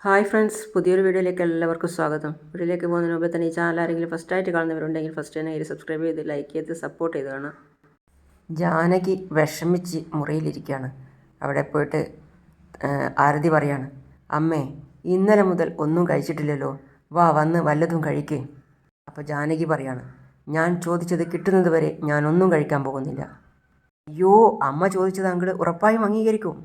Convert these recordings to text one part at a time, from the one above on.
Hi friends, പുതിയൊരു വീഡിയോയിലേക്ക് എല്ലാവർക്കും സ്വാഗതം. വീഡിയോയിലേക്ക് പോകുന്നതിന് മുമ്പ് തന്നെ ഈ ചാനൽ ആരെങ്കിലും ഫസ്റ്റായിട്ട് കാണുന്നവരുണ്ടെങ്കിൽ ഫസ്റ്റ് തന്നെ ഇത് സബ്സ്ക്രൈബ് ചെയ്ത് ലൈക്ക് ചെയ്ത് സപ്പോർട്ട് ചെയ്ത് കാണാം. ജാനകി വിഷമിച്ച് മുറിയിലിരിക്കുകയാണ്. അവിടെ പോയിട്ട് ആരതി പറയാണ്, അമ്മേ ഇന്നലെ മുതൽ ഒന്നും കഴിച്ചിട്ടില്ലല്ലോ, വന്ന് വല്ലതും കഴിക്കേ. അപ്പോൾ ജാനകി പറയാണ്, ഞാൻ ചോദിച്ചത് കിട്ടുന്നത് വരെ ഞാനൊന്നും കഴിക്കാൻ പോകുന്നില്ല. അയ്യോ, അമ്മ ചോദിച്ചത് അങ്ങോട്ട് ഉറപ്പായും അംഗീകരിക്കും.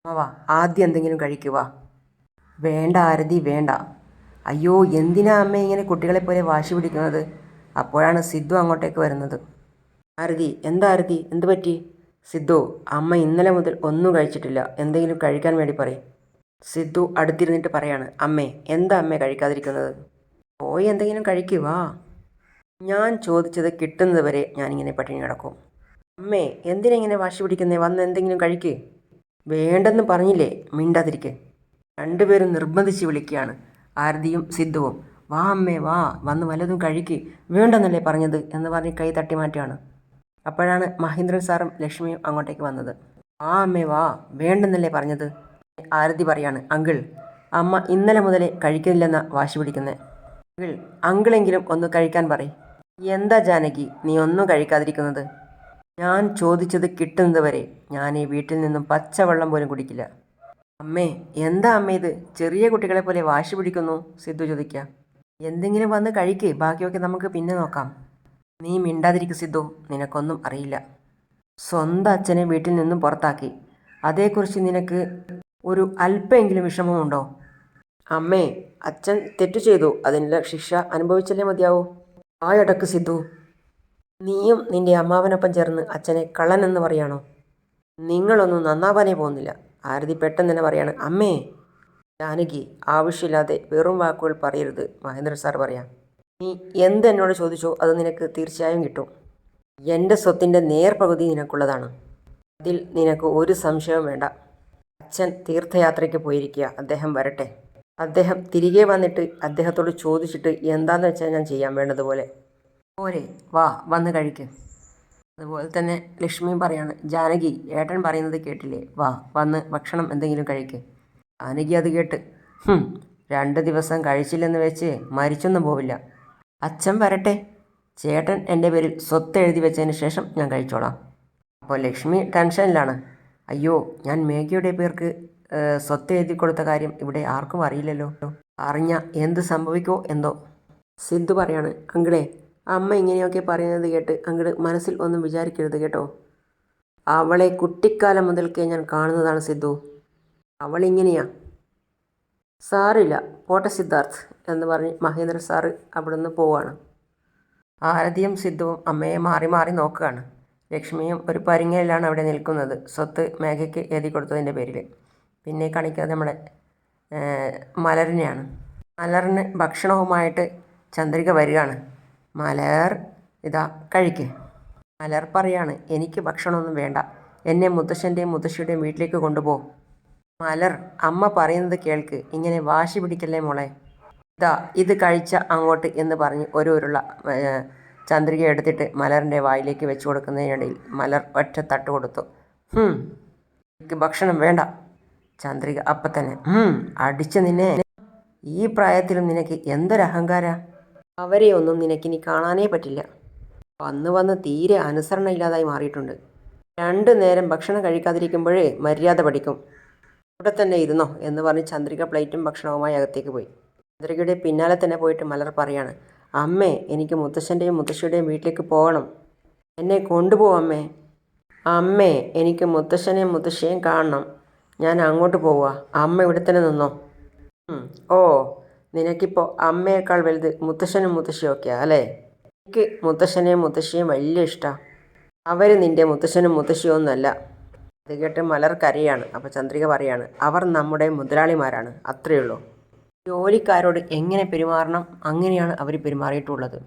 അമ്മ ആദ്യം എന്തെങ്കിലും കഴിക്കുക. വേണ്ട ആരതി, വേണ്ട. അയ്യോ, എന്തിനാ അമ്മ ഇങ്ങനെ കുട്ടികളെപ്പോലെ വാശി പിടിക്കുന്നത്? അപ്പോഴാണ് സിദ്ധു അങ്ങോട്ടേക്ക് വരുന്നത്. ആരതി, എന്താ ആരതി, എന്ത് പറ്റി? സിദ്ധു, അമ്മ ഇന്നലെ മുതൽ ഒന്നും കഴിച്ചിട്ടില്ല, എന്തെങ്കിലും കഴിക്കാൻ വേണ്ടി പറയും. സിദ്ധു അടുത്തിരുന്നിട്ട് പറയാണ്, അമ്മേ എന്താ അമ്മേ കഴിക്കാതിരിക്കുന്നത്? പോയി എന്തെങ്കിലും കഴിക്കുക. ഞാൻ ചോദിച്ചത് കിട്ടുന്നത് വരെ ഞാനിങ്ങനെ പട്ടിണി കിടക്കും. അമ്മേ എന്തിനാ ഇങ്ങനെ വാശി പിടിക്കുന്നേ? വന്ന് എന്തെങ്കിലും കഴിക്കേ. വേണ്ടെന്ന് പറഞ്ഞില്ലേ, മിണ്ടാതിരിക്കേ. രണ്ടുപേരും നിർബന്ധിച്ച് വിളിക്കുകയാണ്, ആരതിയും സിദ്ധുവും. വാ അമ്മേ വാ, വന്ന് വല്ലതും കഴിക്ക്. വേണ്ടെന്നല്ലേ പറഞ്ഞത് എന്ന് പറഞ്ഞ് കൈ തട്ടി മാറ്റുകയാണ്. അപ്പോഴാണ് മഹേന്ദ്രൻ സാറും ലക്ഷ്മിയും അങ്ങോട്ടേക്ക് വന്നത്. വാ അമ്മേ വാ, വേണ്ടെന്നല്ലേ പറഞ്ഞത്. ആരതി പറയാണ്, അങ്കിൾ അമ്മ ഇന്നലെ മുതലേ കഴിക്കുന്നില്ലെന്ന വാശി പിടിക്കുന്നത്. അങ്കിളെങ്കിലും ഒന്ന് കഴിക്കാൻ പറയും. എന്താ ജാനകി നീ ഒന്നും കഴിക്കാതിരിക്കുന്നത്? ഞാൻ ചോദിച്ചത് കിട്ടുന്നത് വരെ ഞാൻ ഈ വീട്ടിൽ നിന്നും പച്ചവെള്ളം പോലും കുടിക്കില്ല. അമ്മേ എന്താ അമ്മേ ഇത്, ചെറിയ കുട്ടികളെ പോലെ വാശി പിടിക്കുന്നു? സിദ്ധു ചോദിക്കുക. എന്തെങ്കിലും വന്ന് കഴിക്കേ, ബാക്കിയൊക്കെ നമുക്ക് പിന്നെ നോക്കാം. നീ മിണ്ടാതിരിക്കും സിദ്ധു, നിനക്കൊന്നും അറിയില്ല. സ്വന്തം അച്ഛനെ വീട്ടിൽ നിന്നും പുറത്താക്കി, അതേക്കുറിച്ച് നിനക്ക് ഒരു അല്പമെങ്കിലും വിഷമമുണ്ടോ? അമ്മേ അച്ഛൻ തെറ്റു ചെയ്തു, അതിനുള്ള ശിക്ഷ അനുഭവിച്ചല്ലേ മതിയാവൂ. ആയടക്ക് സിദ്ധു, നീയും നിന്റെ അമ്മാവനൊപ്പം ചേർന്ന് അച്ഛനെ കള്ളനെന്ന് പറയാണോ? നിങ്ങളൊന്നും നന്നാവാനേ പോകുന്നില്ല. ആരതി പെട്ടെന്ന് തന്നെ പറയാണ്, അമ്മേ. ജാനകി, ആവശ്യമില്ലാതെ വെറും വാക്കുകൾ പറയരുത്. മഹേന്ദ്രൻ സാർ പറയാം, നീ എന്തെന്നോട് ചോദിച്ചോ അത് നിനക്ക് തീർച്ചയായും കിട്ടും. എൻ്റെ സ്വത്തിൻ്റെ നേർപകുതി നിനക്കുള്ളതാണ്, അതിൽ നിനക്ക് ഒരു സംശയവും വേണ്ട. അച്ഛൻ തീർത്ഥയാത്രയ്ക്ക് പോയിരിക്കുക, അദ്ദേഹം വരട്ടെ. അദ്ദേഹം തിരികെ വന്നിട്ട് അദ്ദേഹത്തോട് ചോദിച്ചിട്ട് എന്താണെന്ന് വെച്ചാൽ ഞാൻ ചെയ്യാൻ വേണ്ടതുപോലെ. പോരെ, വാ വന്ന് കഴിക്ക്. അതുപോലെ തന്നെ ലക്ഷ്മിയും പറയാണ്, ജാനകി ഏട്ടൻ പറയുന്നത് കേട്ടില്ലേ, വാ വന്ന് ഭക്ഷണം എന്തെങ്കിലും കഴിക്ക്. ജാനകി അത് കേട്ട്, 2 ദിവസം കഴിച്ചില്ലെന്ന് വെച്ച് മരിച്ചൊന്നും പോവില്ല. അച്ഛൻ വരട്ടെ, ചേട്ടൻ എൻ്റെ പേരിൽ സ്വത്ത് എഴുതി വെച്ചതിന് ശേഷം ഞാൻ കഴിച്ചോളാം. അപ്പോൾ ലക്ഷ്മി ടെൻഷനിലാണ്. അയ്യോ, ഞാൻ മേഘയുടെ പേർക്ക് സ്വത്ത് എഴുതി കൊടുത്ത കാര്യം ഇവിടെ ആർക്കും അറിയില്ലല്ലോ, അറിഞ്ഞ എന്ത് സംഭവിക്കോ എന്തോ. സിദ്ധു പറയാണ്, അങ്കിളെ അമ്മ ഇങ്ങനെയൊക്കെ പറയുന്നത് കേട്ട് അങ്ങോട്ട് മനസ്സിൽ ഒന്നും വിചാരിക്കരുത് കേട്ടോ. അവളെ കുട്ടിക്കാലം മുതൽക്കേ ഞാൻ കാണുന്നതാണ് സിദ്ധു, അവളിങ്ങനെയാ. സാറില്ല, പോട്ടെ സിദ്ധാർത്ഥ് എന്ന് പറഞ്ഞ് മഹേന്ദ്ര സാറ് അവിടെ നിന്ന് പോവാണ്. ആരതിയും സിദ്ധുവും അമ്മയെ മാറി മാറി നോക്കുകയാണ്. ലക്ഷ്മിയും ഒരു പരിങ്ങലിലാണ് അവിടെ നിൽക്കുന്നത്, സ്വത്ത് മേഘയ്ക്ക് എഴുതി കൊടുത്തതിൻ്റെ പേരിൽ. പിന്നെ കാണിക്കുന്നത് നമ്മുടെ മലറിനെയാണ്. മലറിന് ഭക്ഷണവുമായിട്ട് ചന്ദ്രിക വരികയാണ്. മലർ ഇതാ കഴിക്ക്. മലർ പറയാണ്, എനിക്ക് ഭക്ഷണമൊന്നും വേണ്ട, എന്നെ മുത്തശ്ശൻ്റെയും മുത്തശ്ശിയുടെയും വീട്ടിലേക്ക് കൊണ്ടുപോകും. മലർ, അമ്മ പറയുന്നത് കേൾക്ക്, ഇങ്ങനെ വാശി പിടിക്കല്ലേ മോളെ. ഇതാ ഇത് കഴിച്ച അങ്ങോട്ട് എന്ന് പറഞ്ഞ് ഒരു ഉരുള ചന്ദ്രിക എടുത്തിട്ട് മലറിൻ്റെ വായിലേക്ക് വെച്ച് കൊടുക്കുന്നതിനിടയിൽ മലർ ഒറ്റ തട്ട് കൊടുത്തു. എനിക്ക് ഭക്ഷണം വേണ്ട. ചന്ദ്രിക അപ്പം തന്നെ, അടിച്ച് നിന്നെ. ഈ പ്രായത്തിലും നിനക്ക് എന്തൊരഹങ്കാര. അവരെ ഒന്നും നിനക്കിനി കാണാനേ പറ്റില്ല. വന്ന് തീരെ അനുസരണ ഇല്ലാതായി മാറിയിട്ടുണ്ട്. 2 നേരം ഭക്ഷണം കഴിക്കാതിരിക്കുമ്പോഴേ മര്യാദ പഠിക്കും. ഇവിടെ തന്നെ ഇരുന്നോ എന്ന് പറഞ്ഞ് ചന്ദ്രിക പ്ലേറ്റും ഭക്ഷണവുമായി അകത്തേക്ക് പോയി. ചന്ദ്രികയുടെ പിന്നാലെ തന്നെ പോയിട്ട് മലർ പറയാണ്, അമ്മേ എനിക്ക് മുത്തശ്ശൻ്റെയും മുത്തശ്ശിയുടെയും വീട്ടിലേക്ക് പോകണം, എന്നെ കൊണ്ടുപോകും അമ്മേ. അമ്മേ എനിക്ക് മുത്തശ്ശനെയും മുത്തശ്ശിയെയും കാണണം, ഞാൻ അങ്ങോട്ട് പോവുക, അമ്മ ഇവിടെ തന്നെ നിന്നോ. ഓ, നിനക്കിപ്പോൾ അമ്മയേക്കാൾ വലുത് മുത്തശ്ശനും മുത്തശ്ശിയും ഒക്കെയാ അല്ലേ? എനിക്ക് മുത്തശ്ശനെയും മുത്തശ്ശിയും വലിയ ഇഷ്ടമാണ്, അവർ നിൻ്റെ മുത്തശ്ശനും മുത്തശ്ശിയും ഒന്നുമല്ല. അത് കേട്ട് മലർ കരയാണ്. അപ്പോൾ ചന്ദ്രിക പറയാണ്, അവർ നമ്മുടെ മുതലാളിമാരാണ്, അത്രയേ ഉള്ളൂ. ജോലിക്കാരോട് എങ്ങനെ പെരുമാറണം അങ്ങനെയാണ് അവർ പെരുമാറിയിട്ടുള്ളത്.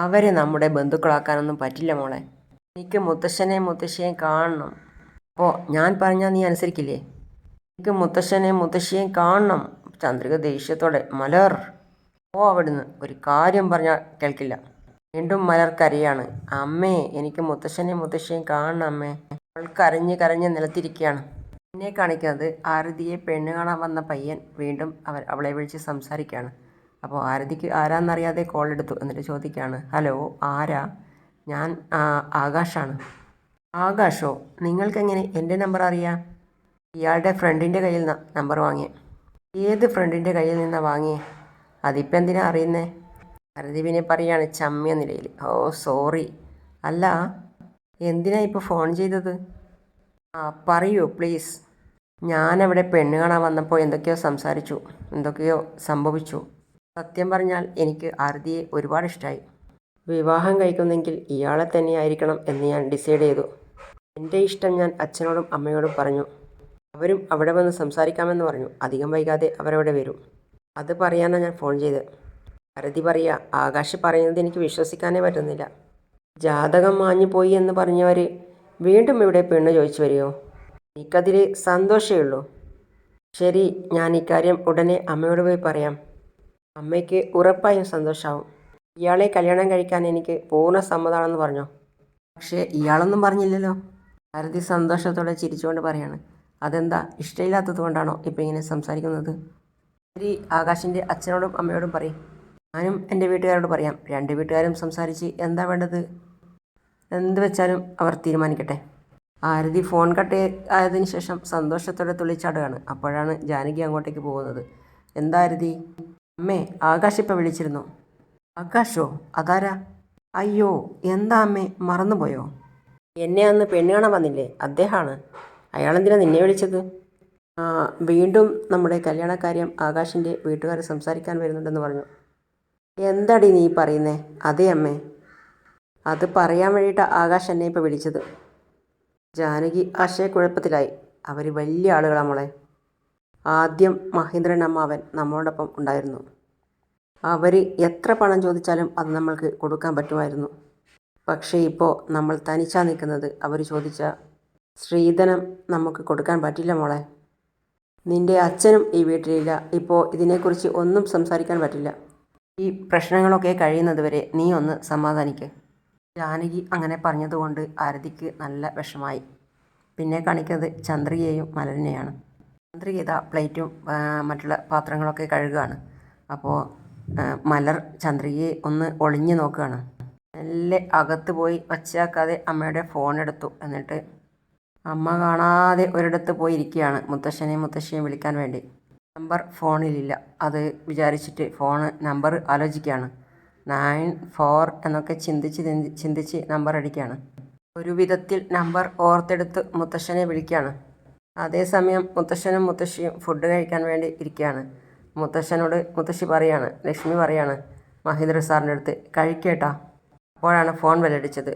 അവരെ നമ്മുടെ ബന്ധുക്കളാക്കാനൊന്നും പറ്റില്ല മോളെ. എനിക്ക് മുത്തശ്ശനെയും മുത്തശ്ശിയെയും കാണണം. അപ്പോൾ ഞാൻ പറഞ്ഞാൽ നീ അനുസരിക്കില്ലേ? എനിക്ക് മുത്തശ്ശനെയും മുത്തശ്ശിയെയും കാണണം. ചന്ദ്രിക ദേഷ്യത്തോടെ, മലർ ഓ അവിടുന്ന്, ഒരു കാര്യം പറഞ്ഞാൽ കേൾക്കില്ല. വീണ്ടും മലർ കരയാണ്, അമ്മേ എനിക്ക് മുത്തശ്ശനെയും മുത്തശ്ശിയെയും കാണണം അമ്മേ. അവൾ കരഞ്ഞ് കരഞ്ഞ് നിലത്തിരിക്കുകയാണ്. എന്നെ കാണിക്കുന്നത് ആരതിയെ പെണ്ണ് കാണാൻ വന്ന പയ്യൻ വീണ്ടും അവളെ വിളിച്ച് സംസാരിക്കുകയാണ്. അപ്പോൾ ആരതിക്ക് ആരാന്നറിയാതെ കോൾ എടുത്തു. എന്നിട്ട് ചോദിക്കുകയാണ്, ഹലോ ആരാ? ഞാൻ ആകാശാണ്. ആകാശോ? നിങ്ങൾക്കെങ്ങനെ എൻ്റെ നമ്പർ അറിയാം? ഇയാളുടെ ഫ്രണ്ടിൻ്റെ കയ്യിൽ നിന്ന് നമ്പർ വാങ്ങിയേ. ഏത് ഫ്രണ്ടിൻ്റെ കയ്യിൽ നിന്നാണ് വാങ്ങിയേ? അതിപ്പോൾ എന്തിനാ അറിയുന്നേ? ആരതി പിന്നെ പറയാണ് ചമ്മിയ നിലയിൽ, ഓ സോറി. അല്ല, എന്തിനാ ഇപ്പോൾ ഫോൺ ചെയ്തത്? പറയൂ പ്ലീസ്. ഞാനവിടെ പെണ്ണ് കാണാൻ വന്നപ്പോൾ എന്തൊക്കെയോ സംസാരിച്ചു, എന്തൊക്കെയോ സംഭവിച്ചു. സത്യം പറഞ്ഞാൽ എനിക്ക് ആരതിയെ ഒരുപാട് ഇഷ്ടമായി. വിവാഹം കഴിക്കുന്നെങ്കിൽ ഇയാളെ തന്നെയായിരിക്കണം എന്ന് ഞാൻ ഡിസൈഡ് ചെയ്തു. എൻ്റെ ഇഷ്ടം ഞാൻ അച്ഛനോടും അമ്മയോടും പറഞ്ഞു. അവരും അവിടെ വന്ന് സംസാരിക്കാമെന്ന് പറഞ്ഞു. അധികം വൈകാതെ അവരവിടെ വരും. അത് പറയാനാണ് ഞാൻ ഫോൺ ചെയ്തത്. ആരതി പറയുക, ആകാശ് പറയുന്നത് എനിക്ക് വിശ്വസിക്കാനേ പറ്റുന്നില്ല. ജാതകം മാഞ്ഞു പോയി എന്ന് പറഞ്ഞവർ വീണ്ടും ഇവിടെ പെണ്ണ് ചോദിച്ചു വരികയോ? എനിക്കതിൽ സന്തോഷമേ ഉള്ളൂ. ശരി, ഞാൻ ഇക്കാര്യം ഉടനെ അമ്മയോട് പോയി പറയാം. അമ്മയ്ക്ക് ഉറപ്പായും സന്തോഷമാവും. ഇയാളെ കല്യാണം കഴിക്കാൻ എനിക്ക് പൂർണ്ണ സമ്മതമാണെന്ന് പറഞ്ഞു. പക്ഷേ ഇയാളൊന്നും പറഞ്ഞില്ലല്ലോ. ആരതി സന്തോഷത്തോടെ ചിരിച്ചുകൊണ്ട് പറയാണ്, അതെന്താ, ഇഷ്ടമില്ലാത്തത് കൊണ്ടാണോ ഇപ്പം ഇങ്ങനെ സംസാരിക്കുന്നത്? ശരി, ആകാശിൻ്റെ അച്ഛനോടും അമ്മയോടും പറയും. ഞാനും എൻ്റെ വീട്ടുകാരോട് പറയാം. രണ്ട് വീട്ടുകാരും സംസാരിച്ച് എന്താ വേണ്ടത് എന്ത് വെച്ചാലും അവർ തീരുമാനിക്കട്ടെ. ആരതി ഫോൺ കട്ട് ആയതിനു ശേഷം സന്തോഷത്തോടെ തുള്ളിച്ചാടുകയാണ്. അപ്പോഴാണ് ജാനകി അങ്ങോട്ടേക്ക് പോകുന്നത്. എന്താ ആരതി? അമ്മേ, ആകാശ് ഇപ്പം വിളിച്ചിരുന്നു. ആകാശോ? അതാരാ? അയ്യോ, എന്താ അമ്മേ, മറന്നുപോയോ? എന്നെ അന്ന് പെണ്ണ് കാണാൻ വന്നില്ലേ, അദ്ദേഹമാണ്. അയാളെന്തിനാ നിന്നെ വിളിച്ചത്? വീണ്ടും നമ്മുടെ കല്യാണക്കാര്യം ആകാശിൻ്റെ വീട്ടുകാർ സംസാരിക്കാൻ വരുന്നുണ്ടെന്ന് പറഞ്ഞു. എന്താടി നീ പറയുന്നേ? അതെ അമ്മേ, അത് പറയാൻ വേണ്ടിയിട്ട് ആകാശ് എന്നെ ഇപ്പോൾ വിളിച്ചത്. ജാനകി ആശയക്കുഴപ്പത്തിലായി. അവർ വലിയ ആളുകളാണ് മോളെ. ആദ്യം മഹേന്ദ്രൻ അമ്മാവൻ നമ്മളോടൊപ്പം ഉണ്ടായിരുന്നു. അവർ എത്ര പണം ചോദിച്ചാലും അത് നമ്മൾക്ക് കൊടുക്കാൻ പറ്റുമായിരുന്നു. പക്ഷേ ഇപ്പോൾ നമ്മൾ തനിച്ചാ നിൽക്കുന്നത്. അവർ ചോദിച്ച സ്ത്രീധനം നമുക്ക് കൊടുക്കാൻ പറ്റില്ല മോളെ. നിൻ്റെ അച്ഛനും ഈ വീട്ടിലില്ല. ഇപ്പോൾ ഇതിനെക്കുറിച്ച് ഒന്നും സംസാരിക്കാൻ പറ്റില്ല. ഈ പ്രശ്നങ്ങളൊക്കെ കഴിയുന്നത് വരെ നീ ഒന്ന് സമാധാനിക്ക്. ജാനകി അങ്ങനെ പറഞ്ഞതുകൊണ്ട് ആരതിക്ക് നല്ല വിഷമായി. പിന്നെ കാണിക്കുന്നത് ചന്ദ്രികയെയും മലരിനെയാണ്. ചന്ദ്രിക ഇതാ പ്ലേറ്റും മറ്റുള്ള പാത്രങ്ങളൊക്കെ കഴുകുകയാണ്. അപ്പോൾ മലർ ചന്ദ്രികയെ ഒന്ന് ഒളിഞ്ഞു നോക്കുകയാണ്. മെല്ലെ അകത്ത് പോയി ഒച്ചയാക്കാതെ അമ്മയുടെ ഫോൺ എടുത്തു. എന്നിട്ട് അമ്മ കാണാതെ ഒരിടത്ത് പോയി ഇരിക്കുകയാണ് മുത്തശ്ശനെയും മുത്തശ്ശിയെയും വിളിക്കാൻ വേണ്ടി. നമ്പർ ഫോണിലില്ല. അത് വിചാരിച്ചിട്ട് നമ്പർ ആലോചിക്കുകയാണ്. 94 എന്നൊക്കെ ചിന്തിച്ച് നമ്പർ അടിക്കുകയാണ്. ഒരു വിധത്തിൽ നമ്പർ ഓർത്തെടുത്ത് മുത്തശ്ശനെ വിളിക്കുകയാണ്. അതേസമയം മുത്തശ്ശനും മുത്തശ്ശിയും ഫുഡ് കഴിക്കാൻ വേണ്ടി ഇരിക്കുകയാണ്. മുത്തശ്ശനോട് മുത്തശ്ശി പറയാണ്, ലക്ഷ്മി പറയാണ് മഹേന്ദ്ര സാറിൻ്റെ അടുത്ത്, കഴിക്കേട്ടാ. അപ്പോഴാണ് ഫോൺ ബെല്ലടിച്ചത്.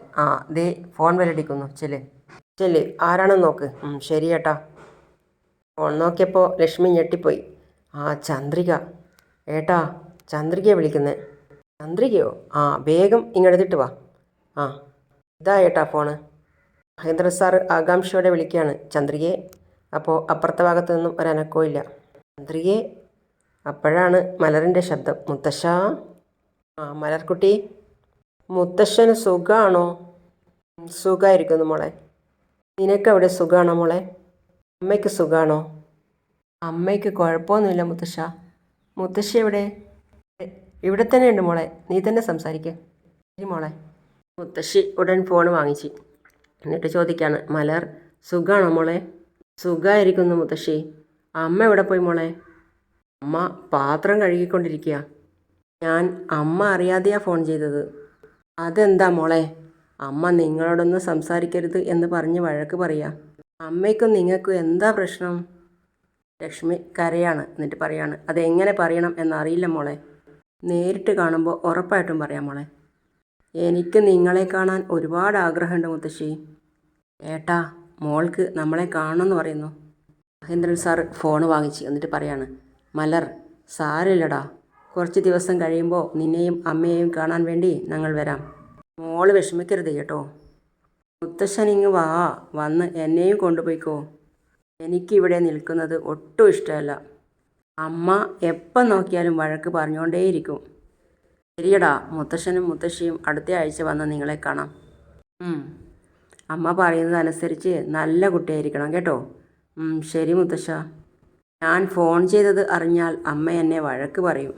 ദേ ഫോൺ ബെല്ലടിക്കുന്നു, ചെല്ല് ആരാണെന്ന് നോക്ക്. ശരി ഏട്ടാ. ഫോൺ നോക്കിയപ്പോൾ ലക്ഷ്മി ഞെട്ടിപ്പോയി. ചന്ദ്രിക. ഏട്ടാ, ചന്ദ്രികയെ വിളിക്കുന്നത്. ചന്ദ്രികയോ? വേഗം ഇങ്ങെടുത്തിട്ട് വാ. ഇതാ ഏട്ടാ ഫോണ്. മഹേന്ദ്ര സാറ് ആകാംക്ഷയോടെ വിളിക്കുകയാണ് ചന്ദ്രികയെ. അപ്പോൾ അപ്പുറത്തെ ഭാഗത്തു നിന്നും ഒരനക്കവും ഇല്ല. ചന്ദ്രികയെ. അപ്പോഴാണ് മലറിൻ്റെ ശബ്ദം. മുത്തശ്ശാ. മലർക്കുട്ടി, മുത്തശ്ശന് സുഖമാണോ? സുഖമായിരിക്കുന്നു മോളെ. നിനക്കവിടെ സുഖമാണോ മോളെ? അമ്മയ്ക്ക് സുഖമാണോ? അമ്മയ്ക്ക് കുഴപ്പമൊന്നുമില്ല മുത്തശ്ശ. മുത്തശ്ശി എവിടെ? ഇവിടെ തന്നെ ഉണ്ട് മോളെ, നീ തന്നെ സംസാരിക്കുക. ശരി മോളെ. മുത്തശ്ശി ഉടൻ ഫോൺ വാങ്ങിച്ചു. എന്നിട്ട് ചോദിക്കുകയാണ്, മലർ സുഖമാണോ മോളെ? സുഖമായിരിക്കുന്നു മുത്തശ്ശി. അമ്മ എവിടെ പോയി മോളെ? അമ്മ പാത്രം കഴുകിക്കൊണ്ടിരിക്കുക. ഞാൻ അമ്മ അറിയാതെയാണ് ഫോൺ ചെയ്തത്. അതെന്താ മോളെ? അമ്മ നിങ്ങളോടൊന്നും സംസാരിക്കരുത് എന്ന് പറഞ്ഞ് വഴക്ക് പറയുക. അമ്മയ്ക്കും നിങ്ങൾക്കും എന്താ പ്രശ്നം? ലക്ഷ്മി കരയാണ്. എന്നിട്ട് പറയാണ്, അതെങ്ങനെ പറയണം എന്നറിയില്ല മോളെ. നേരിട്ട് കാണുമ്പോൾ ഉറപ്പായിട്ടും പറയാം മോളെ. എനിക്ക് നിങ്ങളെ കാണാൻ ഒരുപാട് ആഗ്രഹമുണ്ട് മുത്തശ്ശി. ഏട്ടാ, മോൾക്ക് നമ്മളെ കാണണമെന്ന് പറയുന്നു. മഹേന്ദ്രൻ സാർ ഫോൺ വാങ്ങിച്ച് എന്നിട്ട് പറയാണ്, മലർ സാരമില്ലടാ, കുറച്ച് ദിവസം കഴിയുമ്പോൾ നിന്നെയും അമ്മയെയും കാണാൻ വേണ്ടി ഞങ്ങൾ വരാം. മോള് വിഷമിക്കരുത് കേട്ടോ. മുത്തശ്ശൻ ഇങ്ങ് വന്ന് എന്നെയും കൊണ്ടുപോയിക്കോ. എനിക്കിവിടെ നിൽക്കുന്നത് ഒട്ടും ഇഷ്ടമല്ല. അമ്മ എപ്പം നോക്കിയാലും വഴക്ക് പറഞ്ഞുകൊണ്ടേയിരിക്കും. ശരിയടാ, മുത്തശ്ശനും മുത്തശ്ശിയും അടുത്ത ആഴ്ച വന്ന് നിങ്ങളെ കാണാം. അമ്മ പറയുന്നതനുസരിച്ച് നല്ല കുട്ടിയായിരിക്കണം കേട്ടോ. ശരി മുത്തശ്ശ. ഞാൻ ഫോൺ ചെയ്തത് അറിഞ്ഞാൽ അമ്മ എന്നെ വഴക്ക് പറയും.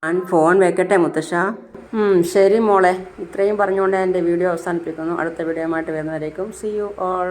ഞാൻ ഫോൺ വെക്കട്ടെ മുത്തശ്ശ? ശരി മോളെ. ഇത്രയും പറഞ്ഞുകൊണ്ട് എൻ്റെ വീഡിയോ അവസാനിപ്പിക്കുന്നു. അടുത്ത വീഡിയോയുമായിട്ട് വരുന്നവരേക്കും സീ യു ഓൾ.